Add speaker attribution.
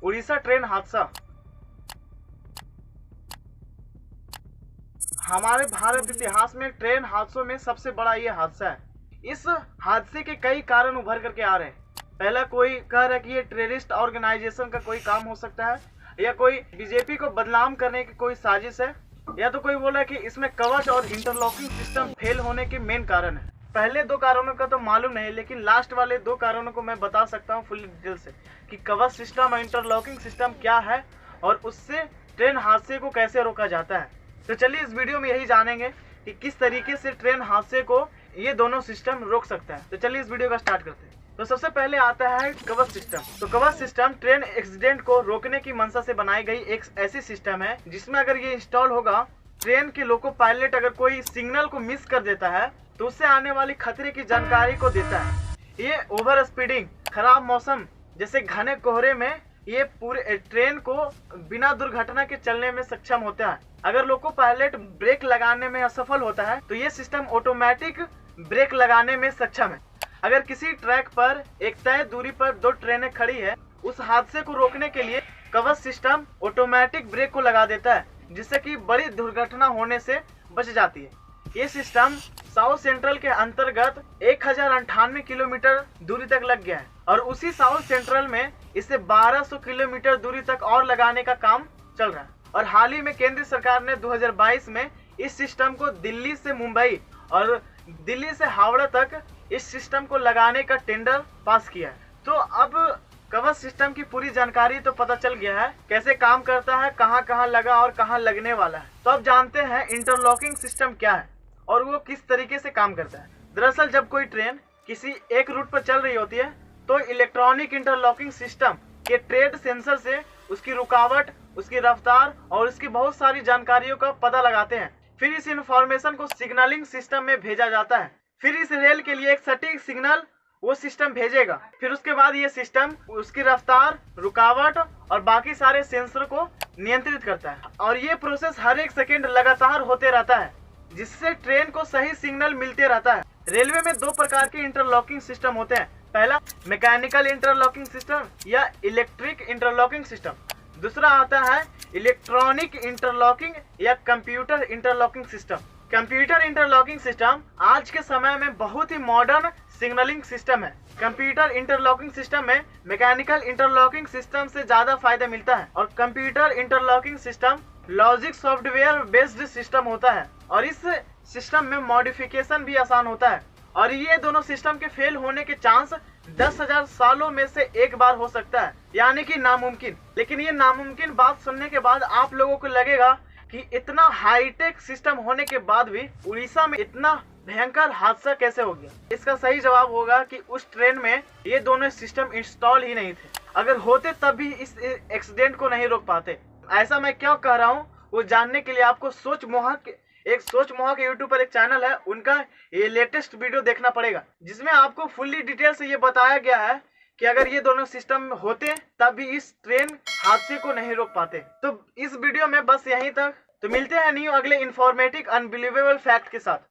Speaker 1: Orissa train हादसा। हमारे भारत इतिहास में ट्रेन हादसों में सबसे बड़ा ये हादसा है। इस हादसे के कई कारण उभर करके आ रहे हैं। पहला कोई कह रहा है कि ये टेररिस्ट ऑर्गेनाइजेशन का कोई काम हो सकता है, या कोई बीजेपी को बदनाम करने की कोई साजिश है, या तो कोई बोल रहा है कि इसमें कवच और इंटरलॉकिंग सिस्टम फेल होने के मेन कारण है। पहले दो कारणों का तो मालूम नहीं, लेकिन लास्ट वाले दो कारणों को मैं बता सकता हूँ फुल डिटेल से कि कवच सिस्टम और इंटरलॉकिंग सिस्टम क्या है और उससे ट्रेन हादसे को कैसे रोका जाता है। तो चलिए इस वीडियो में यही जानेंगे कि किस तरीके से ट्रेन हादसे को ये दोनों सिस्टम रोक सकता है। तो चलिए इस वीडियो का स्टार्ट करते हैं। तो सबसे पहले आता है कवच सिस्टम। तो कवच सिस्टम ट्रेन एक्सीडेंट को रोकने की मंशा से बनाई गई एक ऐसी सिस्टम है जिसमें अगर ये इंस्टॉल होगा, ट्रेन के लोको पायलट अगर कोई सिग्नल को मिस कर देता है तो उससे आने वाली खतरे की जानकारी को देता है। ये ओवर स्पीडिंग, खराब मौसम जैसे घने कोहरे में ये पूरे ट्रेन को बिना दुर्घटना के चलने में सक्षम होता है। अगर लोको पायलट ब्रेक लगाने में असफल होता है तो ये सिस्टम ऑटोमेटिक ब्रेक लगाने में सक्षम है। अगर किसी ट्रैक पर एक तय दूरी पर दो ट्रेनें खड़ी है, उस हादसे को रोकने के लिए कवच सिस्टम ऑटोमेटिक ब्रेक को लगा देता है, जिससे कि बड़ी दुर्घटना होने से बच जाती है। ये सिस्टम साउथ सेंट्रल के अंतर्गत 1098 किलोमीटर दूरी तक लग गया है और उसी साउथ सेंट्रल में इसे 1200 किलोमीटर दूरी तक और लगाने का काम चल रहा है। और हाल ही में केंद्र सरकार ने 2022 में इस सिस्टम को दिल्ली से मुंबई और दिल्ली से हावड़ा तक इस सिस्टम को लगाने का टेंडर पास किया है। तो अब कवच सिस्टम की पूरी जानकारी तो पता चल गया है, कैसे काम करता है, कहां कहां लगा और कहां लगने वाला है। तो अब जानते हैं इंटरलॉकिंग सिस्टम क्या है और वो किस तरीके से काम करता है। दरअसल जब कोई ट्रेन किसी एक रूट पर चल रही होती है तो इलेक्ट्रॉनिक इंटरलॉकिंग सिस्टम के ट्रेड सेंसर से उसकी रुकावट, उसकी रफ्तार और उसकी बहुत सारी जानकारियों का पता लगाते हैं। फिर इस इंफॉर्मेशन को सिग्नलिंग सिस्टम में भेजा जाता है। फिर इस रेल के लिए एक सटीक सिग्नल वो सिस्टम भेजेगा। फिर उसके बाद ये सिस्टम उसकी रफ्तार, रुकावट और बाकी सारे सेंसर को नियंत्रित करता है और ये प्रोसेस हर एक सेकेंड लगातार होते रहता है, जिससे ट्रेन को सही सिग्नल मिलते रहता है। रेलवे में दो प्रकार के इंटरलॉकिंग सिस्टम होते हैं। पहला मैकेनिकल इंटरलॉकिंग सिस्टम या इलेक्ट्रिक इंटरलॉकिंग सिस्टम, दूसरा आता है इलेक्ट्रॉनिक इंटरलॉकिंग या computer interlocking system. Computer interlocking system आज के समय में बहुत ही मॉडर्न सिग्नलिंग सिस्टम है। कंप्यूटर इंटरलॉकिंग सिस्टम में मैकेनिकल इंटरलॉकिंग सिस्टम से ज्यादा फायदा मिलता है और computer interlocking system logic software based system होता है और इस सिस्टम में मॉडिफिकेशन भी आसान होता है। और ये दोनों सिस्टम के फेल होने के चांस 10,000 सालों में से एक बार हो सकता है, यानी कि नामुमकिन। लेकिन ये नामुमकिन बात सुनने के बाद आप लोगों को लगेगा कि इतना हाईटेक सिस्टम होने के बाद भी उड़ीसा में इतना भयंकर हादसा कैसे हो गया। इसका सही जवाब होगा कि उस ट्रेन में ये दोनों सिस्टम इंस्टॉल ही नहीं थे। अगर होते तब भी इस एक्सीडेंट को नहीं रोक पाते। ऐसा मैं क्यों कह रहा हूँ वो जानने के लिए आपको सोच मोहक यूट्यूब पर एक चैनल है, उनका ये लेटेस्ट वीडियो देखना पड़ेगा, जिसमें आपको फुल्ली डिटेल से ये बताया गया है कि अगर ये दोनों सिस्टम होते तब भी इस ट्रेन हादसे को नहीं रोक पाते। तो इस वीडियो में बस यहीं तक। तो मिलते हैं न्यू अगले इंफॉर्मेटिव अनबिलीवेबल फैक्ट के साथ।